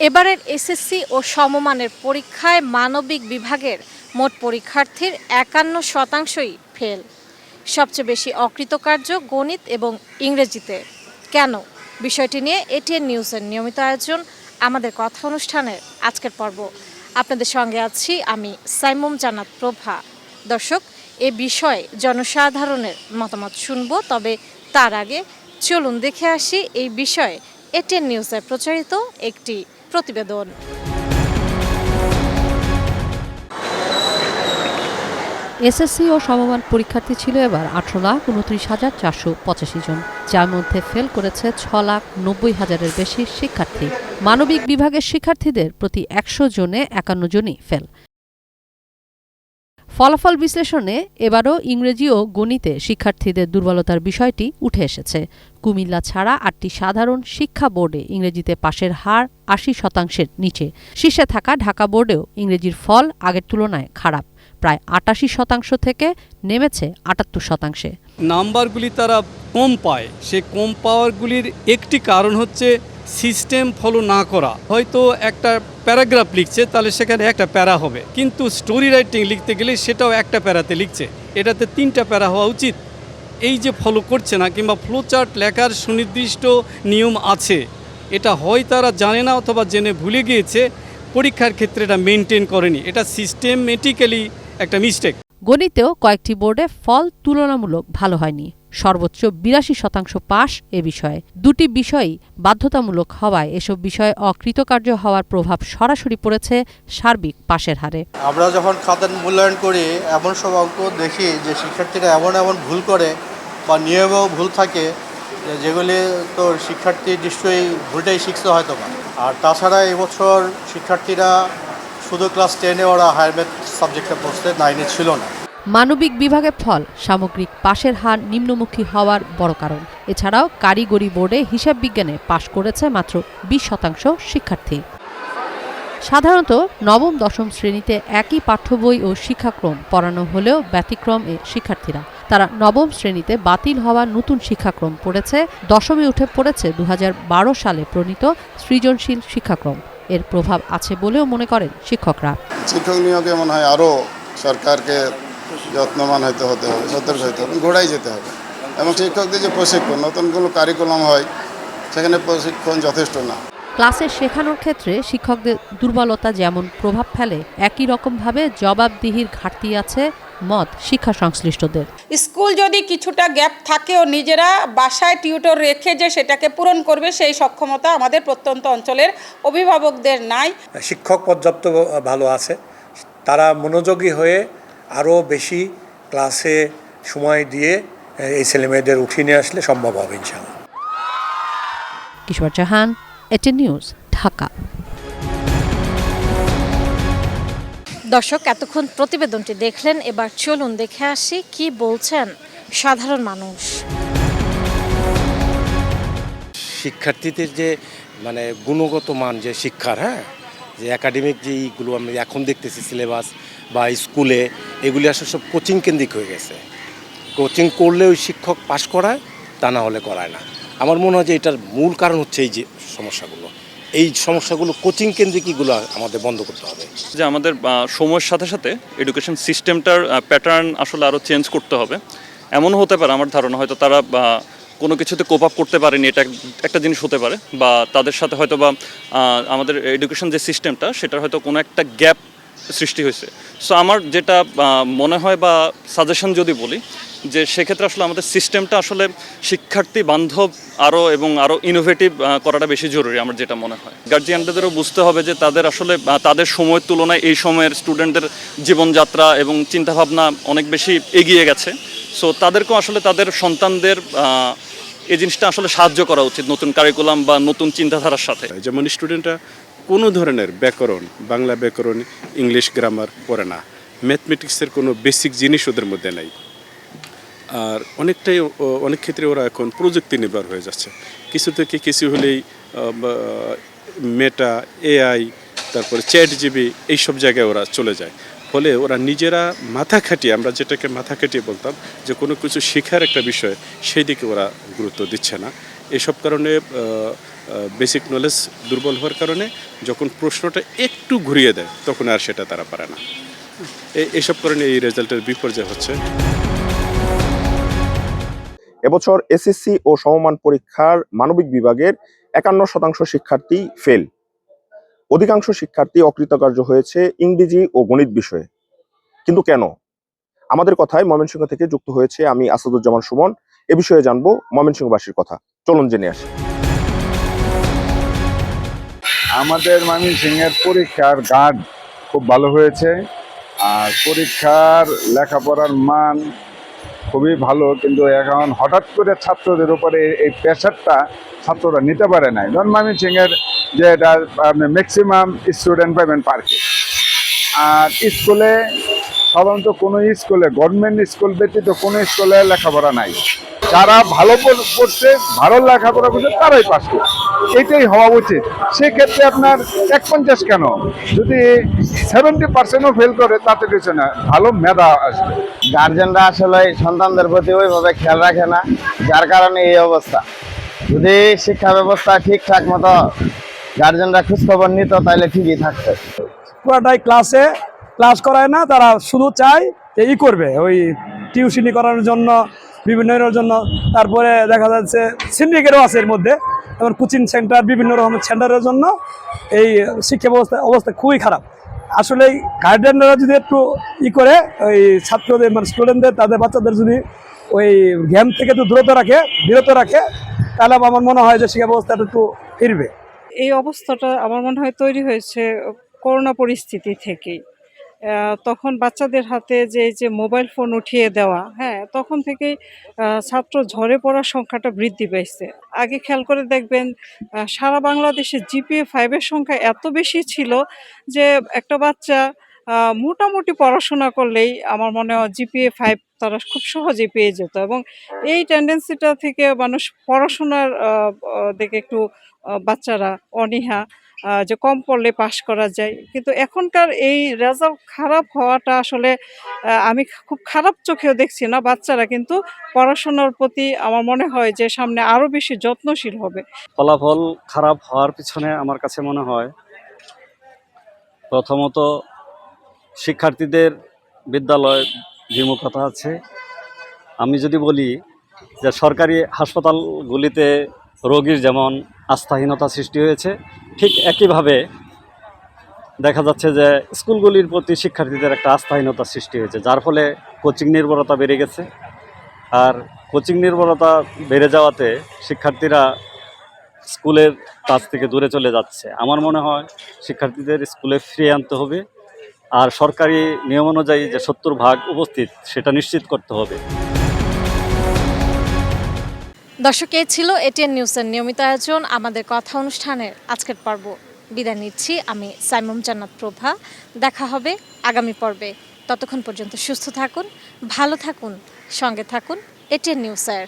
এবারের এসএসসি ও সমমানের পরীক্ষায় মানবিক বিভাগের মোট পরীক্ষার্থীর ৫১%ই ফেল। সবচেয়ে বেশি অকৃতকার্য গণিত এবং ইংরেজিতে। কেন? বিষয়টি নিয়ে এটিএন নিউজের নিয়মিত আয়োজন আমাদের কথা অনুষ্ঠানের আজকের পর্ব। আপনাদের সঙ্গে আছি আমি সাইমুম জান্নাত প্রভা। দর্শক, এ বিষয়ে জনসাধারণের মতামত শুনব, তবে তার আগে চলুন দেখে আসি এই বিষয়ে এটিএন নিউজে প্রচারিত একটি প্রতিবেদন। এসএসসি ও সমমান পরীক্ষার্থী ছিল এবার ১৮,২৯,৪৮৫ জন, যার মধ্যে ফেল করেছে ৬,৯০,০০০-এর বেশি শিক্ষার্থী। মানবিক বিভাগের শিক্ষার্থীদের প্রতি ১০০ জনে ৫১ জনই ফেল। ফলাফল বিশ্লেষণে এবারও ইংরেজি ও গণিতে শিক্ষার্থীদের দুর্বলতার বিষয়টি উঠে এসেছে। কুমিল্লা ছাড়া ৮টি সাধারণ শিক্ষা বোর্ডে ইংরেজিতে পাশের হার ৮০%-এর নিচে। শীর্ষে থাকা ঢাকা বোর্ডেও ইংরেজির ফল আগের তুলনায় খারাপ, প্রায় ৮৮% থেকে নেমেছে ৭৮%। নাম্বারগুলি তারা কম পায়, সে কম পাওয়ারগুলির একটি কারণ হচ্ছে সিস্টেম ফলো না করা। হয়তো একটা প্যারাগ্রাফ লিখছে, তাহলে সেখানে একটা প্যারা হবে, কিন্তু স্টোরি রাইটিং লিখতে গেলে সেটাও একটা প্যারাতে লিখছে, এটাতে 3টা প্যারা হওয়া উচিত। এই যে ফলো করছে না, কিংবা ফ্লোচার্ট লেখার সুনির্দিষ্ট নিয়ম আছে, এটা হয় তারা জানে না অথবা জেনে ভুলে গিয়েছে, পরীক্ষার ক্ষেত্রে এটা মেনটেন করেনি। এটা সিস্টেমেটিক্যালি একটা মিস্টেক। গণিতেও কয়েকটি বোর্ডে ফল তুলনামূলক ভালো হয়নি। সর্বোচ্চ ৮২% পাস এ বিষয়ে। দুটি বিষয়ই বাধ্যতামূলক হওয়ায় এসব বিষয়ে অকৃতকার্য হওয়ার প্রভাব সরাসরি পড়েছে সার্বিক পাশের হারে। আমরা যখন খাতার মূল্যায়ন করি, এমন সব অঙ্ক দেখি যে শিক্ষার্থীরা এমন ভুল করে বা নিয়মেও ভুল থাকে, যেগুলি তো শিক্ষার্থী নিশ্চয়ই ভুলটাই শিখতে হয়তো না। আর তাছাড়া এবছর শিক্ষার্থীরা শুধু ক্লাস 10-এ ওরা হায়ার ম্যাথ সাবজেক্টটা পড়ছে, 9-এ ছিল না। মানবিক বিভাগের ফল সামগ্রিক পাশের হার নিম্নমুখী হওয়ার বড় কারণ। এছাড়াও কারিগরি বোর্ডে হিসাব বিজ্ঞানে পাশ করেছে মাত্র 20% শিক্ষার্থী। সাধারণত নবম-দশম শ্রেণীতে একই পাঠ্য বই ও শিক্ষাক্রম পড়ানো হলেও ব্যতিক্রম এ শিক্ষার্থীরা। তারা নবম শ্রেণীতে বাতিল হওয়া নতুন শিক্ষাক্রম পড়েছে, দশমে উঠে পড়েছে ২০১২ সালে প্রণীত সৃজনশীল শিক্ষাক্রম। এর প্রভাব আছে বলেও মনে করেন শিক্ষকরা। শিক্ষক নিয়োগে মনে হয় আরও সরকারকে যত্নবান হতে হবে, সতর্ক হতে হবে, গোড়ায় যেতে হবে। এবং শিক্ষকদের যে প্রশিক্ষণ, নতুন কোনো কারিকুলাম হয়, সেখানে প্রশিক্ষণ যথেষ্ট না। ক্লাসে শেখানোর ক্ষেত্রে শিক্ষকদের দুর্বলতা যেমন প্রভাব ফেলে, একই রকমভাবে জবাবদিহির ঘাটতি আছে মত শিক্ষা সংশ্লিষ্টদের। স্কুল যদি কিছুটা গ্যাপ থাকেও নিজেরা বাসায় টিউটর রেখে যে সেটাকে পূরণ করবে, সেই সক্ষমতা আমাদের প্রত্যন্ত অঞ্চলের অভিভাবকদের নাই। শিক্ষক পর্যাপ্ত ভালো আছে, তারা মনোযোগী হয়ে আরও বেশি ক্লাসে সময় দিয়ে এই ছেলেমেয়েদের উঠিয়ে নিয়ে আসলে সম্ভব হবে ইনশাআল্লাহ। কিশোর জাহান, এটিএন নিউজ, ঢাকা। দর্শক, এতক্ষণ প্রতিবেদনটি দেখলেন, এবার চলুন দেখে আসি কি বলছেন সাধারণ মানুষ। শিক্ষার্থীদের যে গুণগত মান যে শিক্ষার, যে একাডেমিক যে এইগুলো আমি এখন দেখতেছি সিলেবাস বা স্কুলে, এগুলি আসলে সব কোচিং কেন্দ্রিক হয়ে গেছে। কোচিং করলে ওই শিক্ষক পাশ করায়, তা না হলে করায় না। আমার মনে হয় যে এটার মূল কারণ হচ্ছে এই যে সমস্যাগুলো কোচিং কেন্দ্রিকগুলো আমাদের বন্ধ করতে হবে। যে আমাদের সময়ের সাথে সাথে এডুকেশন সিস্টেমটার প্যাটার্ন আসলে আরও চেঞ্জ করতে হবে। এমনও হতে পারে, আমার ধারণা হয়তো তারা কোনো কিছুতে কোপ আপ করতে পারেনি, এটা একটা জিনিস হতে পারে, বা তাদের সাথে হয়তো বা আমাদের এডুকেশন যে সিস্টেমটা, সেটার হয়তো কোনো একটা গ্যাপ সৃষ্টি হয়েছে। সো আমার যেটা মনে হয় বা সাজেশন যদি বলি, যে সেক্ষেত্রে আসলে আমাদের সিস্টেমটা আসলে শিক্ষার্থী বান্ধব আরও ইনোভেটিভ করাটা বেশি জরুরি আমার যেটা মনে হয়। গার্জিয়ানদেরও বুঝতে হবে যে তাদের আসলে তাদের সময়ের তুলনায় এই সময়ের স্টুডেন্টদের জীবনযাত্রা এবং চিন্তাভাবনা অনেক বেশি এগিয়ে গেছে। সো তাদেরকেও আসলে তাদের সন্তানদের এই জিনিসটা আসলে সাহায্য করা উচিত নতুন কারিকুলাম বা নতুন চিন্তাধারার সাথে। যেমন স্টুডেন্টরা কোনো ধরনের ব্যাকরণ, বাংলা ব্যাকরণ, ইংলিশ গ্রামার পড়ে না, ম্যাথমেটিক্সের কোনো বেসিক জিনিস ওদের মধ্যে নাই। আর অনেক ক্ষেত্রে ওরা এখন প্রযুক্তি নির্ভর হয়ে যাচ্ছে। কিছু থেকে কিছু হলেই মেটা, এআই, তারপরে চ্যাট-জিপিটি, এইসব জায়গায় ওরা চলে যায়। ফলে ওরা নিজেরা মাথা খাটিয়ে, আমরা যেটাকে মাথা খাটিয়ে বলতাম যে কোনো কিছু শেখার একটা বিষয়, সেই দিকে ওরা গুরুত্ব দিচ্ছে না। এসব কারণে বেসিক নলেজ দুর্বল হওয়ার কারণে যখন প্রশ্নটা একটু ঘুরিয়ে দেয় তখন আর সেটা তারা পারে না। এসব কারণে এই রেজাল্টের বিপর্যয় হচ্ছে। এবছর এসএসসি ও সমমান পরীক্ষার মানবিক বিভাগের 51% শিক্ষার্থী ফেল। অধিকাংশ শিক্ষার্থী অকৃতকার্য হয়েছে ইংরেজি ও গণিত বিষয়ে। কিন্তু কেন? আমাদের কথায় ময়মনসিংহ থেকে যুক্ত হয়েছে আমি আসাদুজ্জামান সুমন। এ বিষয়ে জানবো ময়মনসিংহবাসীর কথা। চলুন জেনে আসি। আমাদের ময়মনসিংহের পরীক্ষার গার্ড খুব ভালো হয়েছে, আর পরীক্ষার লেখাপড়ার মান খুবই ভালো, কিন্তু এখন হঠাৎ করে ছাত্রদের উপরে এই প্রেশারটা ছাত্ররা নিতে পারে না। যেমন ময়মনসিংহের যে এটা ম্যাক্সিমাম স্টুডেন্ট পাবেন পার্কে, আর স্কুলে সাধারণত কোনো স্কুলে গভর্নমেন্ট স্কুল ব্যতীত কোনো স্কুলে লেখাপড়া নাই। যারা ভালো পড়ছে, ভালো লেখাপড়া করছে, তারাই পাস করছে, এটাই হওয়া উচিত। সেক্ষেত্রে আপনার 51 কেন, যদি 70%ও ফেল করে তাতে কিছু না, ভালো মেধা আসবে। গার্জেনরা আসলে সন্তানদের প্রতি ওইভাবে খেয়াল রাখে না, যার কারণে এই অবস্থা। যদি শিক্ষা ব্যবস্থা ঠিকঠাক মতো গার্জেনরা খোঁজখবর নিত তাহলে ঠিকই থাকতো। পুরাটাই ক্লাস করায় না, তারা শুধু চায় যে করবে ওই টিউশনি করানোর জন্য, বিভিন্ন জন্য। তারপরে দেখা যাচ্ছে সিন্ডিকেটও আছে এর মধ্যে, এবং কোচিং সেন্টার, বিভিন্ন রকমের সেন্টারের জন্য এই শিক্ষা অবস্থা খুবই খারাপ। আসলে গার্ডিয়ানরা যদি একটু করে ওই ছাত্রদের মানে স্টুডেন্টদের, তাদের বাচ্চাদের যদি ওই গেম থেকে একটু বিরত রাখে তাহলে আমার মনে হয় যে শিক্ষা ব্যবস্থাটা একটু ফিরবে। এই অবস্থাটা আমার মনে হয় তৈরি হয়েছে করোনা পরিস্থিতি থেকেই। তখন বাচ্চাদের হাতে যে মোবাইল ফোন উঠিয়ে দেওয়া, তখন থেকেই ছাত্র ঝরে পড়ার সংখ্যাটা বৃদ্ধি পাইছে। আগে খেয়াল করে দেখবেন সারা বাংলাদেশে জিপিএ 5-এর সংখ্যা এত বেশি ছিল যে একটা বাচ্চা মোটামুটি পড়াশোনা করলেই আমার মনে হয় জিপিএ 5 তারা খুব সহজেই পেয়ে যেত, এবং এই টেন্ডেন্সিটা থেকে মানুষ পড়াশোনার দিকে একটু বাচ্চারা অনীহা, যে কম পড়লে পাশ করা যায়। কিন্তু এখনকার এই রেজাল্ট খারাপ হওয়াটা আসলে আমি খুব খারাপ চোখেও দেখছি না। বাচ্চারা কিন্তু পড়াশোনার প্রতি আমার মনে হয় যে সামনে আরও বেশি যত্নশীল হবে। ফলাফল খারাপ হওয়ার পিছনে আমার কাছে মনে হয় প্রথমত শিক্ষার্থীদের বিদ্যালয় বিমুখতা আছে। আমি যদি বলি যে সরকারি হাসপাতালগুলিতে রোগীর যেমন আস্থাহীনতা সৃষ্টি হয়েছে, ঠিক একইভাবে দেখা যাচ্ছে যে স্কুলগুলির প্রতি শিক্ষার্থীদের একটা আস্থাহীনতা সৃষ্টি হয়েছে, যার ফলে কোচিং নির্ভরতা বেড়ে গেছে। আর কোচিং নির্ভরতা বেড়ে যাওয়াতে শিক্ষার্থীরা স্কুলের কাছ থেকে দূরে চলে যাচ্ছে। আমার মনে হয় শিক্ষার্থীদের স্কুলে ফিরিয়ে আনতে হবে, আর সরকারি নিয়ম অনুযায়ী যে 70% উপস্থিত সেটা নিশ্চিত করতে হবে। দর্শক, এই ছিল এটিএন নিউজের নিয়মিত আয়োজন আমাদের কথা অনুষ্ঠানের আজকের পর্ব। বিদায় নিচ্ছি আমি সাইমুম জান্নাত প্রভা। দেখা হবে আগামী পর্বে। ততক্ষণ পর্যন্ত সুস্থ থাকুন, ভালো থাকুন, সঙ্গে থাকুন এটিএন নিউজের।